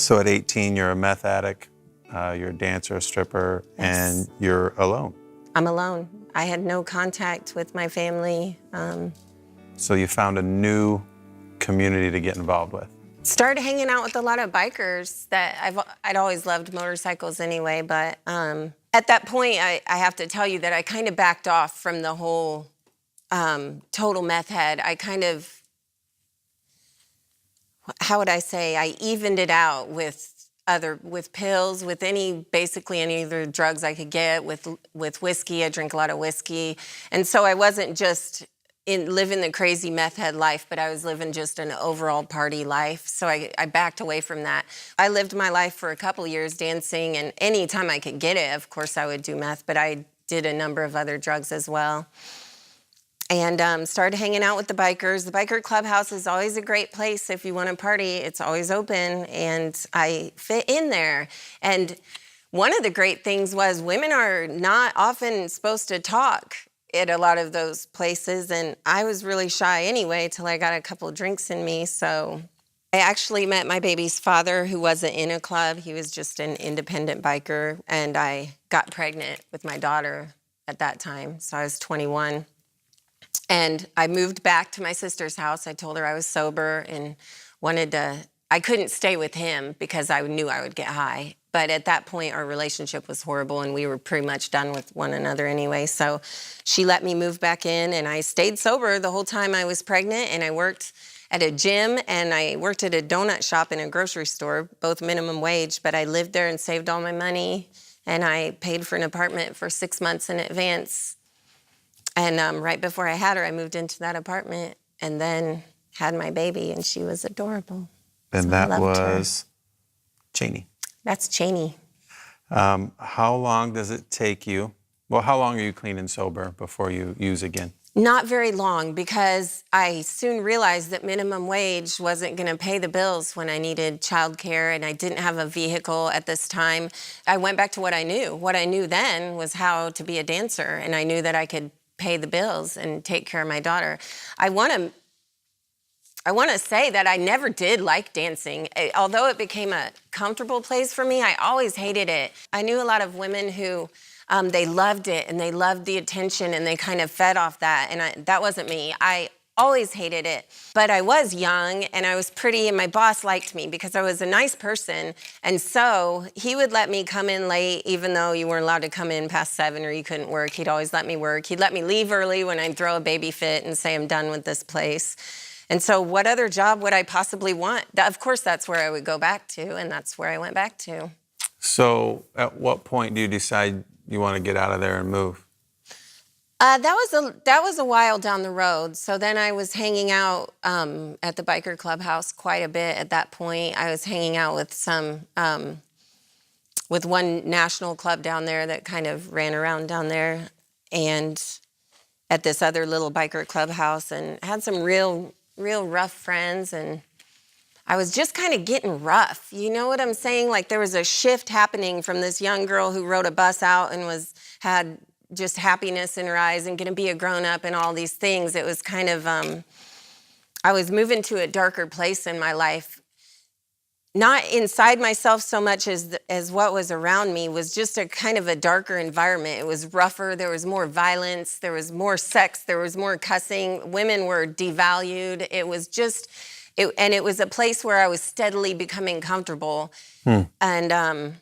So at 18, you're a meth addict, you're a dancer, a stripper, Yes. and you're alone. I'm alone. I had no contact with my family. So you found a new community to get involved with. Started hanging out with a lot of bikers that I'd always loved motorcycles anyway, but at that point, I have to tell you that I kind of backed off from the whole total meth head. I kind of, how would I say, I evened it out with pills, with basically any other drugs I could get, with whiskey. I drink a lot of whiskey. And so I wasn't just living the crazy meth head life, but I was living just an overall party life. So I backed away from that. I lived my life for a couple years dancing, and any time I could get it, of course I would do meth, but I did a number of other drugs as well. And started hanging out with the bikers. The biker clubhouse is always a great place if you want to party. It's always open, and I fit in there. And one of the great things was women are not often supposed to talk at a lot of those places, and I was really shy anyway till I got a couple drinks in me. So I actually met my baby's father, who wasn't in a club. He was just an independent biker, and I got pregnant with my daughter at that time. So I was 21. And I moved back to my sister's house. I told her I was sober and I couldn't stay with him because I knew I would get high. But at that point, our relationship was horrible and we were pretty much done with one another anyway. So she let me move back in, and I stayed sober the whole time I was pregnant, and I worked at a gym and I worked at a donut shop in a grocery store, both minimum wage, but I lived there and saved all my money, and I paid for an apartment for 6 months in advance. And right before I had her, I moved into that apartment and then had my baby, and she was adorable. And So that was Cheney. That's Cheney. How long does it take you? Well, how long are you clean and sober before you use again? Not very long, because I soon realized that minimum wage wasn't going to pay the bills when I needed childcare, and I didn't have a vehicle at this time. I went back to what I knew. What I knew then was how to be a dancer, and I knew that I could pay the bills and take care of my daughter. I want to say that I never did like dancing. Although it became a comfortable place for me, I always hated it. I knew a lot of women who they loved it and they loved the attention and they kind of fed off that, and that wasn't me. I always hated it. But I was young and I was pretty, and my boss liked me because I was a nice person. And so he would let me come in late, even though you weren't allowed to come in past 7 or you couldn't work. He'd always let me work. He'd let me leave early when I'd throw a baby fit and say I'm done with this place. And so what other job would I possibly want? Of course, that's where I would go back to, and that's where I went back to. So at what point do you decide you want to get out of there and move? That was a while down the road. So then I was hanging out at the biker clubhouse quite a bit at that point. I was hanging out with with one national club down there that kind of ran around down there, and at this other little biker clubhouse, and had some real rough friends, and I was just kind of getting rough. You know what I'm saying? Like there was a shift happening from this young girl who rode a bus out and had just happiness in her eyes and going to be a grown-up and all these things. It was kind of, I was moving to a darker place in my life. Not inside myself so much as what was around me was just a kind of a darker environment. It was rougher, there was more violence, there was more sex, there was more cussing. Women were devalued. It was just, and it was a place where I was steadily becoming comfortable. And,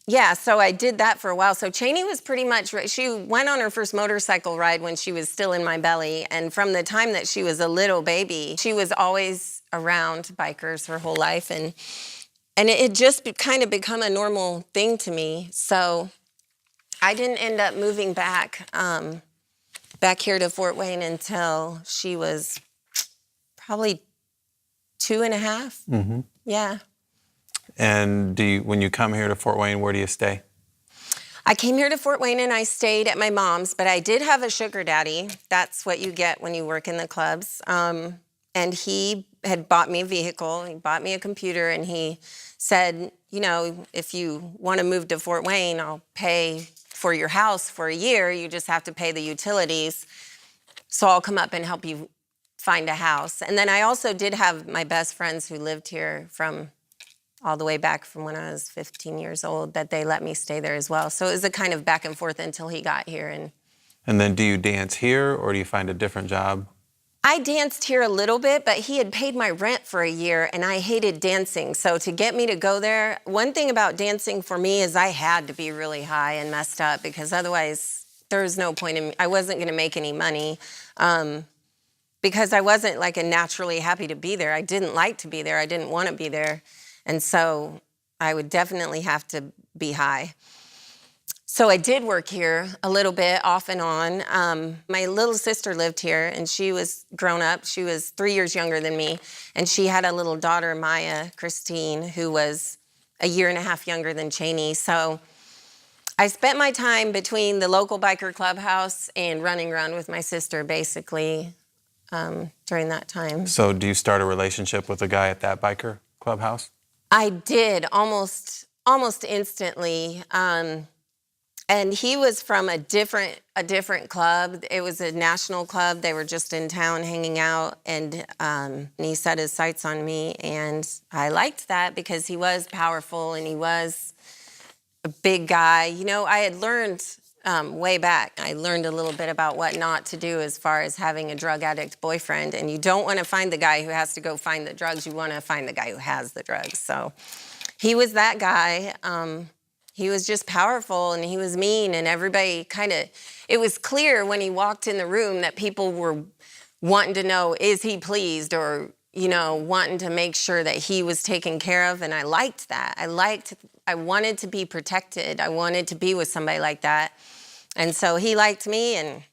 yeah, so I did that for a while. So Cheney was pretty much, she went on her first motorcycle ride when she was still in my belly. And from the time that she was a little baby, she was always around bikers her whole life. And it just kind of become a normal thing to me. So I didn't end up moving back here to Fort Wayne until she was probably 2.5. Mm-hmm. Yeah. And when you come here to Fort Wayne, where do you stay? I came here to Fort Wayne and I stayed at my mom's, but I did have a sugar daddy. That's what you get when you work in the clubs. And he had bought me a vehicle, he bought me a computer, and he said, you know, if you want to move to Fort Wayne, I'll pay for your house for a year. You just have to pay the utilities. So I'll come up and help you find a house. And then I also did have my best friends who lived here from all the way back from when I was 15 years old, that they let me stay there as well. So it was a kind of back and forth until he got here. And then do you dance here or do you find a different job? I danced here a little bit, but he had paid my rent for a year and I hated dancing. So to get me to go there, one thing about dancing for me is I had to be really high and messed up, because otherwise there was no point in, I wasn't going to make any money, because I wasn't like a naturally happy to be there. I didn't like to be there. I didn't want to be there. And so I would definitely have to be high. So I did work here a little bit off and on. My little sister lived here and she was grown up. She was 3 years younger than me. And she had a little daughter, Maya, Christine, who was a year and a half younger than Cheney. So I spent my time between the local biker clubhouse and running around with my sister, basically, during that time. So do you start a relationship with a guy at that biker clubhouse? I did, almost instantly. And he was from a different club. It was a national club. They were just in town hanging out, and he set his sights on me, and I liked that because he was powerful and he was a big guy. You know, I had learned way back, I learned a little bit about what not to do as far as having a drug addict boyfriend, and you don't want to find the guy who has to go find the drugs. You want to find the guy who has the drugs. So he was that guy. He was just powerful and he was mean, and everybody it was clear when he walked in the room that people were wanting to know, is he pleased, or, you know, wanting to make sure that he was taken care of. And I liked that. I wanted to be protected. I wanted to be with somebody like that. And so he liked me and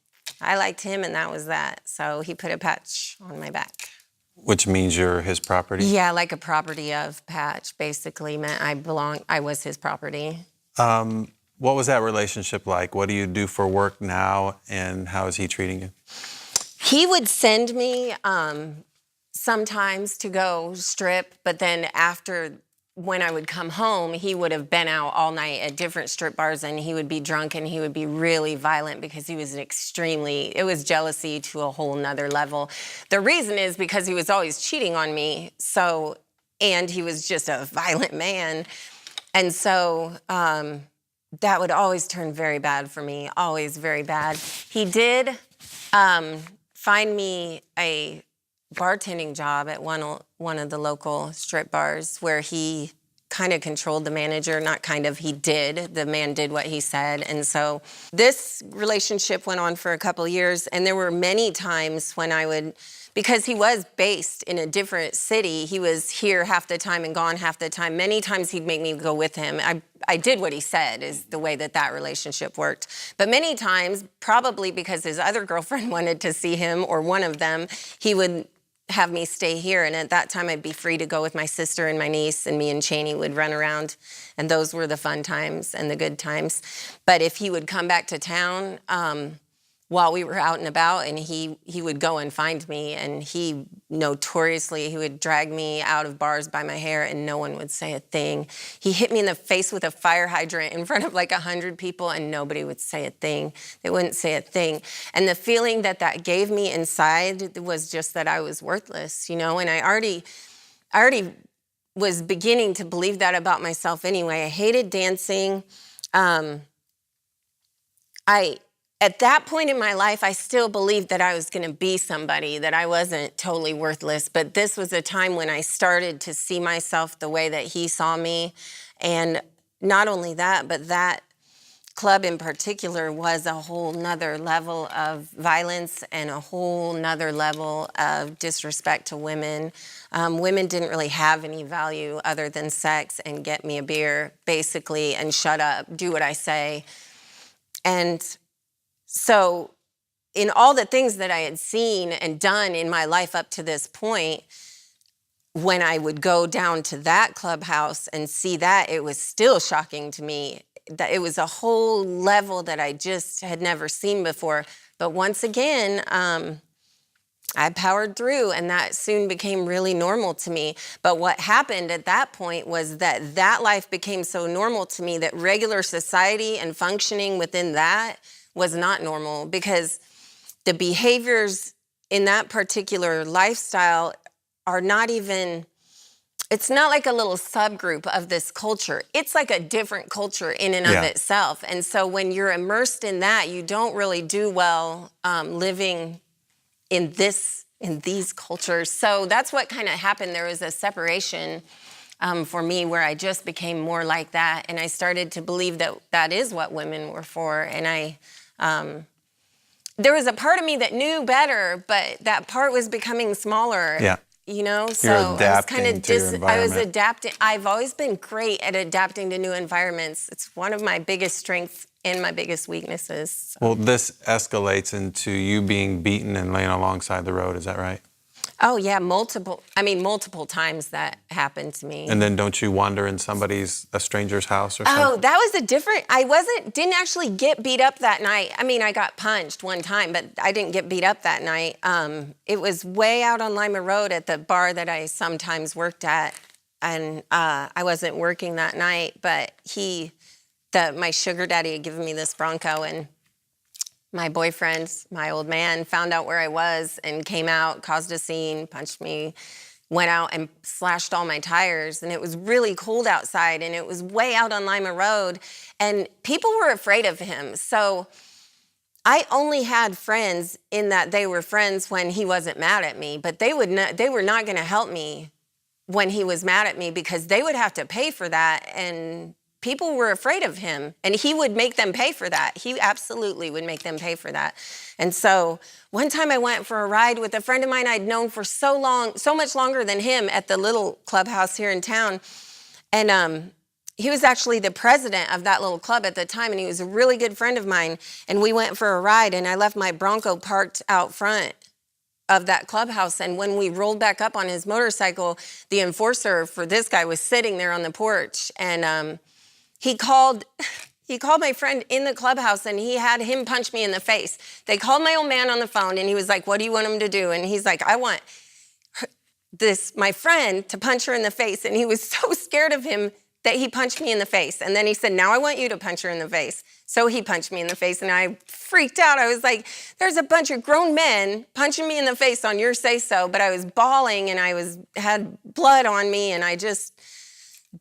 I liked him, and that was that. So he put a patch on my back. Which means you're his property? Yeah, like a property of patch basically meant I was his property. What was that relationship like? What do you do for work now, and how is he treating you? He would send me sometimes to go strip, but then when I would come home, he would have been out all night at different strip bars, and he would be drunk and he would be really violent because he was it was jealousy to a whole nother level. The reason is because he was always cheating on me, and he was just a violent man. And so that would always turn very bad for me, always very bad. He did find me a bartending job at one of the local strip bars, where he kind of controlled the manager. Not kind of, he did. The man did what he said. And so this relationship went on for a couple years, and there were many times when because he was based in a different city, he was here half the time and gone half the time. Many times he'd make me go with him. I did what he said, is the way that relationship worked. But many times, probably because his other girlfriend wanted to see him, or one of them, he would have me stay here. And at that time, I'd be free to go with my sister and my niece, and me and Cheney would run around. And those were the fun times and the good times. But if he would come back to town, while we were out and about, and he would go and find me, and he would drag me out of bars by my hair, and no one would say a thing. He hit me in the face with a fire hydrant in front of like 100 people, and nobody would say a thing. They wouldn't say a thing. And the feeling that gave me inside was just that I was worthless, you know, and I already was beginning to believe that about myself anyway. I hated dancing. At that point in my life, I still believed that I was going to be somebody, that I wasn't totally worthless. But this was a time when I started to see myself the way that he saw me. And not only that, but that club in particular was a whole nother level of violence and a whole nother level of disrespect to women. Women didn't really have any value other than sex and get me a beer, basically, and shut up, do what I say. And so in all the things that I had seen and done in my life up to this point, when I would go down to that clubhouse and see that, it was still shocking to me. That it was a whole level that I just had never seen before. But once again, I powered through, and that soon became really normal to me. But what happened at that point was that life became so normal to me that regular society and functioning within that was not normal, because the behaviors in that particular lifestyle are not even, it's not like a little subgroup of this culture. It's like a different culture in and of Yeah. itself. And so when you're immersed in that, you don't really do well living in these cultures. So that's what kind of happened. There was a separation for me where I just became more like that. And I started to believe that that is what women were for. And there was a part of me that knew better, but that part was becoming smaller. Yeah. You know, so You're adapting I was kind to your of environment. adapting. I've always been great at adapting to new environments. It's one of my biggest strengths and my biggest weaknesses. Well, this escalates into you being beaten and laying alongside the road. Is that right? Oh yeah, multiple times that happened to me. And then don't you wander in a stranger's house or something? Oh, that was didn't actually get beat up that night. I mean, I got punched one time, but I didn't get beat up that night. It was way out on Lima Road at the bar that I sometimes worked at. And I wasn't working that night, but my sugar daddy had given me this Bronco, and my boyfriend, my old man, found out where I was and came out, caused a scene, punched me, went out and slashed all my tires. And it was really cold outside, and it was way out on Lima Road, and people were afraid of him. So I only had friends in that they were friends when he wasn't mad at me, but they were not going to help me when he was mad at me, because they would have to pay for that, and people were afraid of him, and he would make them pay for that. He absolutely would make them pay for that. And so one time I went for a ride with a friend of mine I'd known for so much longer than him, at the little clubhouse here in town. And he was actually the president of that little club at the time, and he was a really good friend of mine. And we went for a ride, and I left my Bronco parked out front of that clubhouse. And when we rolled back up on his motorcycle, the enforcer for this guy was sitting there on the porch, and he called my friend in the clubhouse, and he had him punch me in the face. They called my old man on the phone, and he was like, "What do you want him to do?" And he's like, "I want my friend to punch her in the face." And he was so scared of him that he punched me in the face. And then he said, "Now I want you to punch her in the face." So he punched me in the face, and I freaked out. I was like, there's a bunch of grown men punching me in the face on your say-so. But I was bawling, and I had blood on me, and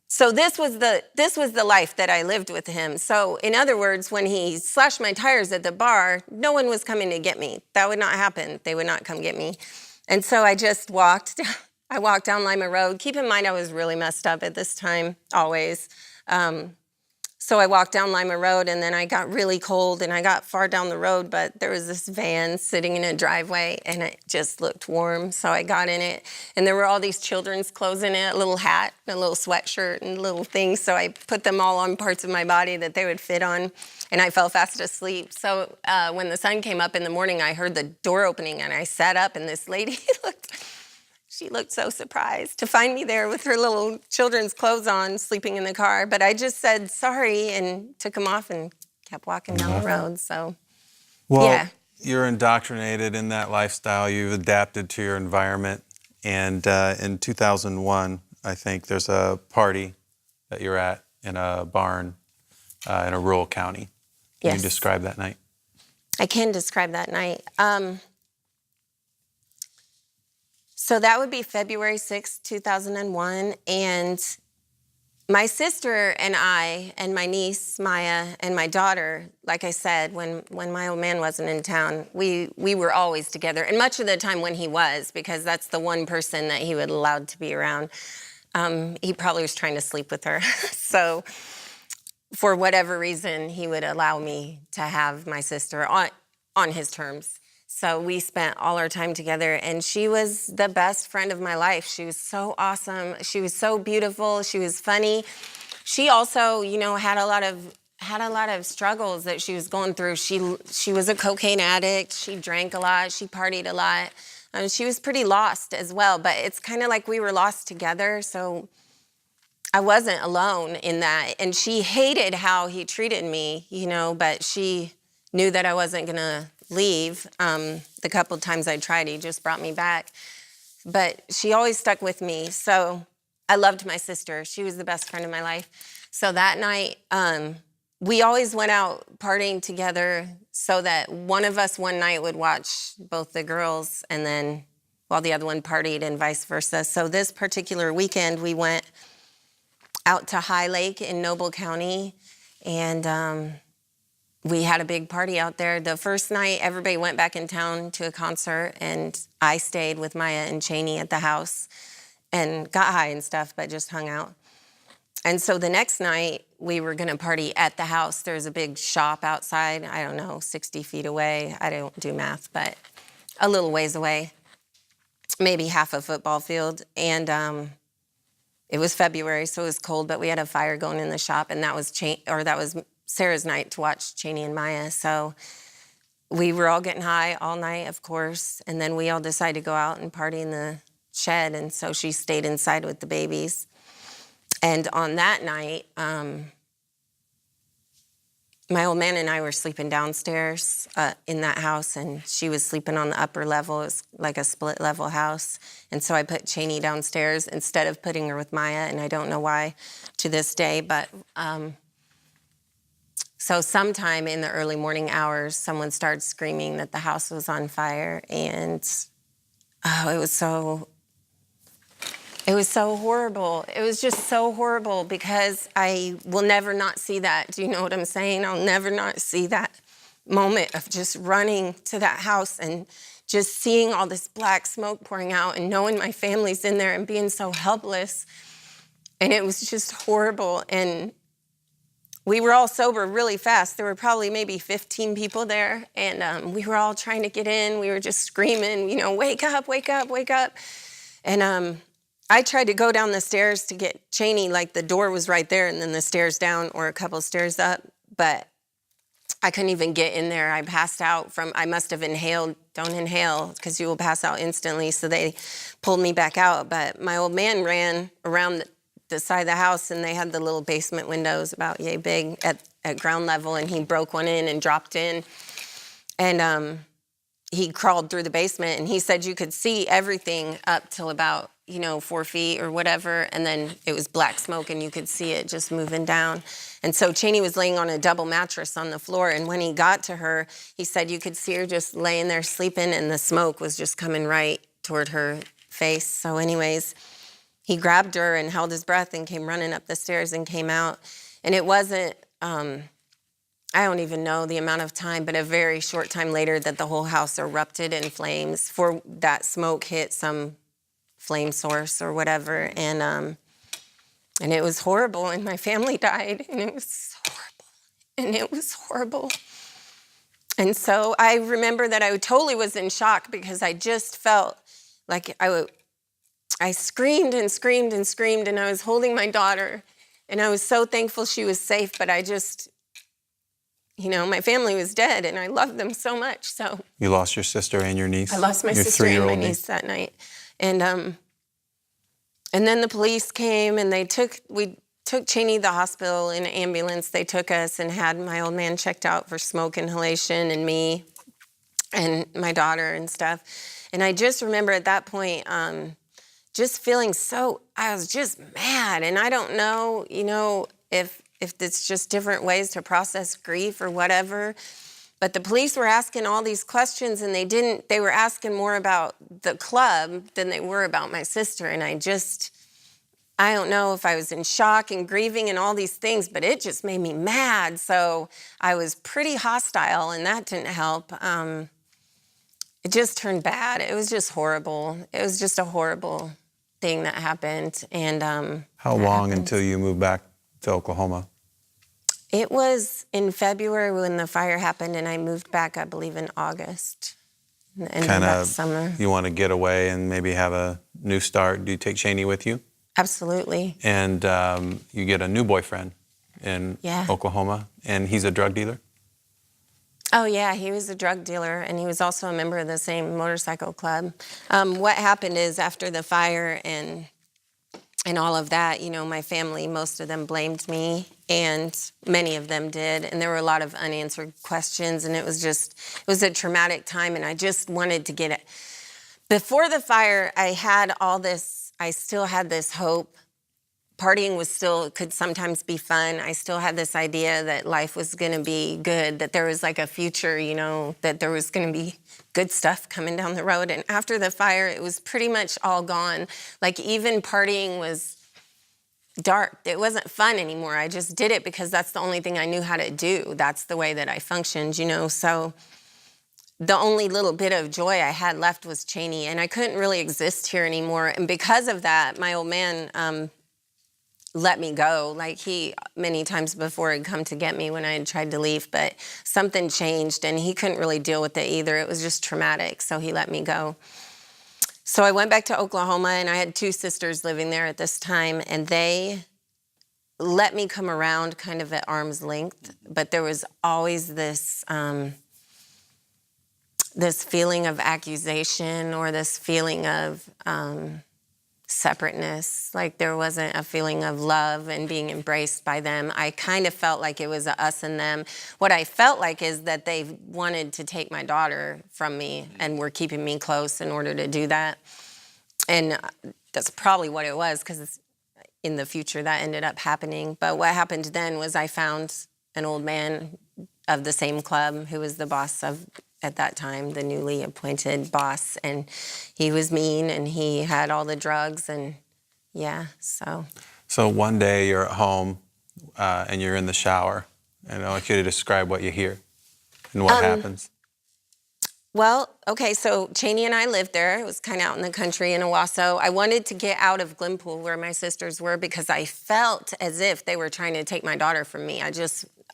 so this was the life that I lived with him. So in other words, when he slashed my tires at the bar, no one was coming to get me. That would not happen. They would not come get me. And so I just walked. I walked down Lima Road. Keep in mind, I was really messed up at this time, always. So I walked down Lima Road, and then I got really cold, and I got far down the road, but there was this van sitting in a driveway, and it just looked warm. So I got in it, and there were all these children's clothes in it, a little hat, a little sweatshirt, and little things. So I put them all on parts of my body that they would fit on, and I fell fast asleep. So when the sun came up in the morning, I heard the door opening, and I sat up, and this lady She looked so surprised to find me there with her little children's clothes on, sleeping in the car. But I just said sorry and took them off and kept walking down the road. So, Well, yeah. You're indoctrinated in that lifestyle. You've adapted to your environment. And in 2001, I think there's a party that you're at in a barn in a rural county. Can Yes. you describe that night? I can describe that night. So that would be February 6th, 2001. And my sister and I and my niece, Maya, and my daughter, like I said, when my old man wasn't in town, we were always together. And much of the time when he was, because that's the one person that he would allowed to be around, he probably was trying to sleep with her. So for whatever reason, he would allow me to have my sister on his terms. So we spent all our time together, and she was the best friend of my life. She was so awesome. She was so beautiful. She was funny. She also, had a lot of struggles that she was going through. She was a cocaine addict. She drank a lot. She partied a lot. She was pretty lost as well, but it's kind of like we were lost together. So I wasn't alone in that. And she hated how he treated me, but she knew that I wasn't going to leave. The couple of times I tried, he just brought me back. But she always stuck with me. So I loved my sister. She was the best friend of my life. So that night, we always went out partying together so that one of us one night would watch both the girls, and then while the other one partied and vice versa. So this particular weekend, we went out to High Lake in Noble County, and we had a big party out there. The first night, everybody went back in town to a concert, and I stayed with Maya and Cheney at the house and got high and stuff, but just hung out. And so the next night, we were going to party at the house. There's a big shop outside, I don't know, 60 feet away. I don't do math, but a little ways away, maybe half a football field. And it was February, so it was cold, but we had a fire going in the shop, and that was Sarah's night to watch Cheney and Maya. So we were all getting high all night, of course, and then we all decided to go out and party in the shed, and so she stayed inside with the babies. And on that night, my old man and I were sleeping downstairs in that house, and she was sleeping on the upper level. It was like a split-level house. And so I put Cheney downstairs instead of putting her with Maya, and I don't know why to this day. But so sometime in the early morning hours, someone started screaming that the house was on fire, and it was so horrible. It was just so horrible because I will never not see that. Do you know what I'm saying? I'll never not see that moment of just running to that house and just seeing all this black smoke pouring out and knowing my family's in there and being so helpless. And it was just horrible. And we were all sober really fast. There were probably maybe 15 people there. And we were all trying to get in. We were just screaming, wake up, wake up, wake up. And I tried to go down the stairs to get Cheney, like the door was right there and then the stairs down or a couple stairs up, but I couldn't even get in there. I passed out I must have inhaled. Don't inhale because you will pass out instantly. So they pulled me back out, but my old man ran around the side of the house, and they had the little basement windows about yay big at ground level, and he broke one in and dropped in, and he crawled through the basement, and he said you could see everything up till about 4 feet or whatever, and then it was black smoke, and you could see it just moving down. And so Cheney was laying on a double mattress on the floor, and when he got to her, he said you could see her just laying there sleeping, and the smoke was just coming right toward her face. So anyways, he grabbed her and held his breath and came running up the stairs and came out. And it wasn't, I don't even know the amount of time, but a very short time later that the whole house erupted in flames for that smoke hit some flame source or whatever. And it was horrible, and my family died, and it was horrible. And it was horrible. And so I remember that I totally was in shock because I just felt like I screamed and screamed and screamed, and I was holding my daughter, and I was so thankful she was safe, but I just, my family was dead, and I loved them so much, so. You lost your sister and your niece? I lost my your sister and my 3-year-old niece that night. And then the police came, and we took Cheney to the hospital in an ambulance. They took us and had my old man checked out for smoke inhalation, and me and my daughter and stuff. And I just remember at that point, just feeling I was just mad. And I don't know, if it's just different ways to process grief or whatever. But the police were asking all these questions, and they were asking more about the club than they were about my sister. And I don't know if I was in shock and grieving and all these things, but it just made me mad. So I was pretty hostile, and that didn't help. It just turned bad. It was just horrible. It was just a horrible thing that happened. And how long until you moved back to Oklahoma? It was in February when the fire happened, and I moved back, I believe, in August. And that summer. You want to get away and maybe have a new start. Do you take Cheney with you? Absolutely. And you get a new boyfriend in Oklahoma, and he's a drug dealer? Oh, yeah, he was a drug dealer, and he was also a member of the same motorcycle club. What happened is after the fire and all of that, my family, most of them blamed me, and many of them did. And there were a lot of unanswered questions, and it was a traumatic time, and I just wanted to get it. Before the fire, I still had this hope partying was still, could sometimes be fun. I still had this idea that life was going to be good, that there was like a future, you know, that there was going to be good stuff coming down the road. And after the fire, it was pretty much all gone. Like even partying was dark. It wasn't fun anymore. I just did it because that's the only thing I knew how to do. That's the way that I functioned, you know. So the only little bit of joy I had left was Cheney, and I couldn't really exist here anymore. And because of that, my old man let me go. Like he, many times before, had come to get me when I had tried to leave, but something changed, and he couldn't really deal with it either. It was just traumatic, so he let me go. So I went back to Oklahoma, and I had 2 sisters living there at this time, and they let me come around kind of at arm's length, but there was always this this feeling of accusation or this feeling of separateness. Like there wasn't a feeling of love and being embraced by them. I kind of felt like it was a us and them. What I felt like is that they wanted to take my daughter from me and were keeping me close in order to do that. And that's probably what it was, because in the future that ended up happening. But what happened then was I found an old man of the same club who was the boss of, at that time, the newly appointed boss, and he was mean, and he had all the drugs, and yeah, so. So one day you're at home and you're in the shower, and I want you to describe what you hear and what happens. Well, okay, so Cheney and I lived there. It was kind of out in the country in Owasso. I wanted to get out of Glenpool where my sisters were because I felt as if they were trying to take my daughter from me.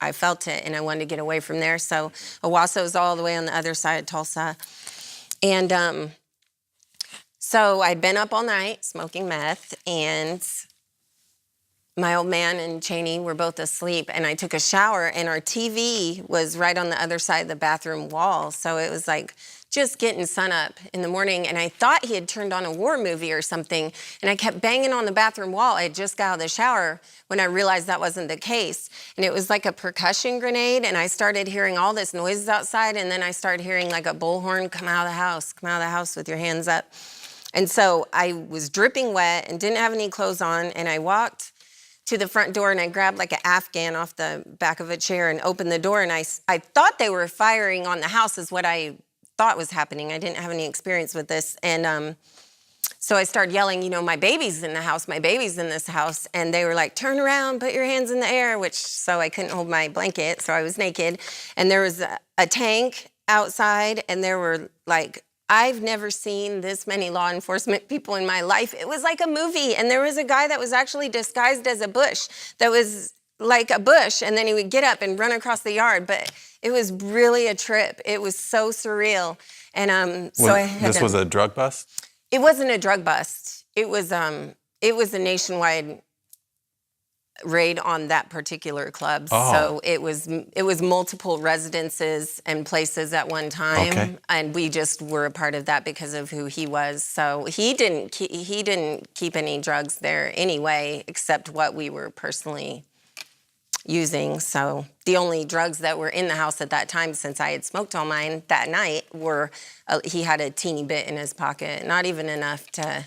I felt it, and I wanted to get away from there. So Owasso is all the way on the other side of Tulsa. And so I'd been up all night smoking meth, and my old man and Cheney were both asleep, and I took a shower, and our TV was right on the other side of the bathroom wall. So it was like just getting sun up in the morning, and I thought he had turned on a war movie or something, and I kept banging on the bathroom wall. I had just got out of the shower when I realized that wasn't the case, and it was like a percussion grenade, and I started hearing all this noises outside, and then I started hearing like a bullhorn, come out of the house with your hands up. And so I was dripping wet and didn't have any clothes on, and I walked to the front door, and I grabbed like an Afghan off the back of a chair and opened the door, and I thought they were firing on the house is what I thought was happening. I didn't have any experience with this. And so I started yelling, you know, my baby's in the house, my baby's in this house. And they were like, turn around, put your hands in the air, so I couldn't hold my blanket, so I was naked. And there was a tank outside, and there were like, I've never seen this many law enforcement people in my life. It was like a movie. And there was a guy that was actually disguised as a bush, that was like a bush, and then he would get up and run across the yard. But it was really a trip. It was so surreal. And so I had This was a drug bust? It wasn't a drug bust. It was a nationwide raid on that particular club. Oh. So it was multiple residences and places at one time. Okay. And we just were a part of that because of who he was. So he didn't keep any drugs there anyway, except what we were personally using. So the only drugs that were in the house at that time, since I had smoked all mine that night, were he had a teeny bit in his pocket, not even enough to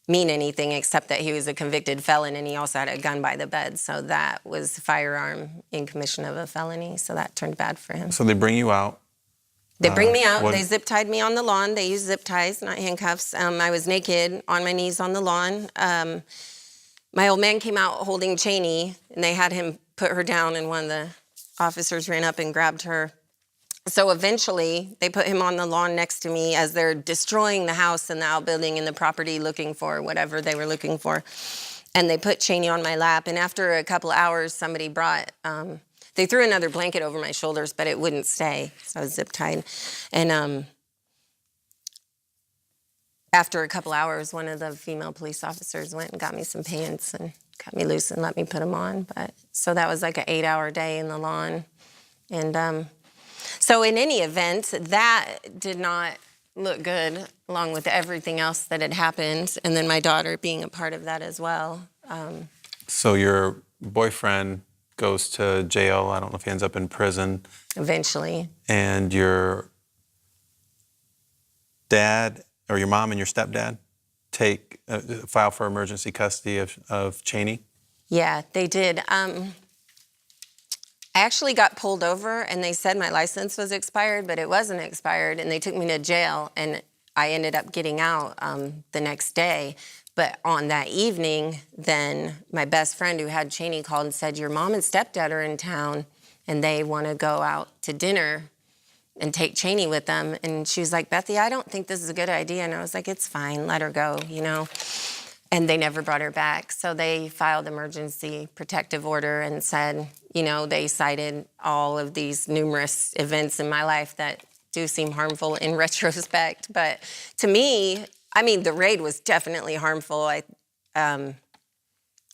mean anything except that he was a convicted felon, and he also had a gun by the bed. So that was a firearm in commission of a felony. So that turned bad for him. So they bring you out. They bring me out. They zip tied me on the lawn. They used zip ties, not handcuffs. I was naked on my knees on the lawn. My old man came out holding Cheney, and they had him put her down, and one of the officers ran up and grabbed her. So eventually, they put him on the lawn next to me as they're destroying the house and the outbuilding and the property, looking for whatever they were looking for. And they put Cheney on my lap. And after a couple hours, somebody brought, they threw another blanket over my shoulders, but it wouldn't stay. So I was zip tied. And after a couple hours, one of the female police officers went and got me some pants and cut me loose and let me put them on. But so that was like an 8-hour day in the lawn. And so in any event, that did not look good, along with everything else that had happened, and then my daughter being a part of that as well. So your boyfriend goes to jail. I don't know if he ends up in prison. Eventually. And your dad, or your mom and your stepdad, file for emergency custody of Cheney? Yeah, they did. I actually got pulled over and they said my license was expired, but it wasn't expired, and they took me to jail, and I ended up getting out the next day. But on that evening, then my best friend who had Cheney called and said, your mom and stepdad are in town and they want to go out to dinner and take Cheney with them. And she was like, Bethy, I don't think this is a good idea. And I was like, it's fine, let her go, you know. And they never brought her back. So they filed emergency protective order and said, you know, they cited all of these numerous events in my life that do seem harmful in retrospect. But to me, I mean, the raid was definitely harmful.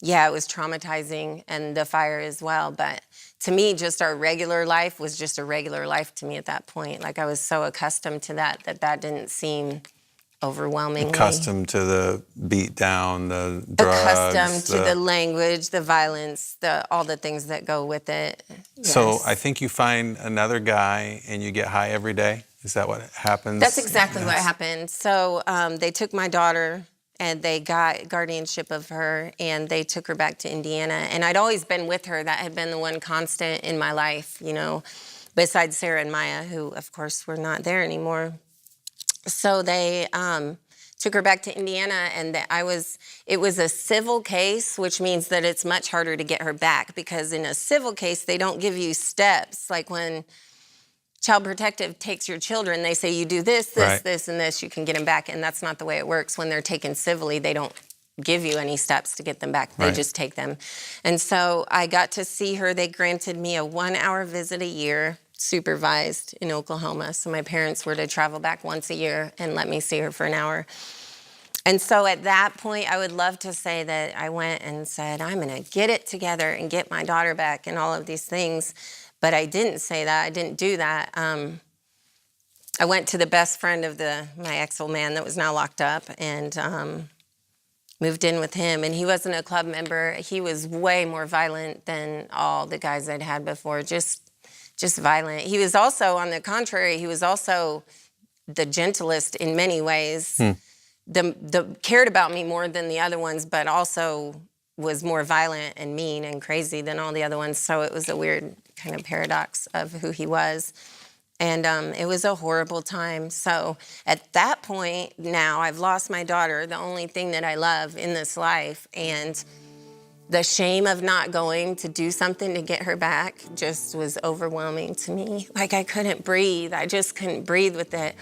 Yeah, it was traumatizing, and the fire as well. But to me, just our regular life was just a regular life to me at that point. Like, I was so accustomed to that didn't seem overwhelmingly. Accustomed to the beat down, the drugs. Accustomed to the language, the violence, all the things that go with it. So Yes. I think you find another guy and you get high every day? Is that what happens? That's exactly what happened. So they took my daughter and they got guardianship of her, and they took her back to Indiana. And I'd always been with her. That had been the one constant in my life, you know, besides Sarah and Maya, who, of course, were not there anymore. So they took her back to Indiana, and it was a civil case, which means that it's much harder to get her back, because in a civil case, they don't give you steps. Like when Child Protective takes your children, they say you do this, this, Right. this, and this, you can get them back. And that's not the way it works. When they're taken civilly, they don't give you any steps to get them back. They Right. just take them. And so I got to see her. They granted me a 1-hour visit a year, supervised, in Oklahoma. So my parents were to travel back once a year and let me see her for an hour. And so at that point, I would love to say that I went and said, I'm going to get it together and get my daughter back and all of these things. But I didn't say that. I didn't do that. I went to the best friend of my ex-old man that was now locked up, and moved in with him. And he wasn't a club member. He was way more violent than all the guys I'd had before, just violent. He was also, on the contrary, he was also the gentlest in many ways. The cared about me more than the other ones, but also was more violent and mean and crazy than all the other ones. So it was a weird kind of paradox of who he was. And it was a horrible time. So at that point, now I've lost my daughter, the only thing that I love in this life. And the shame of not going to do something to get her back just was overwhelming to me. Like, I couldn't breathe. I just couldn't breathe with it.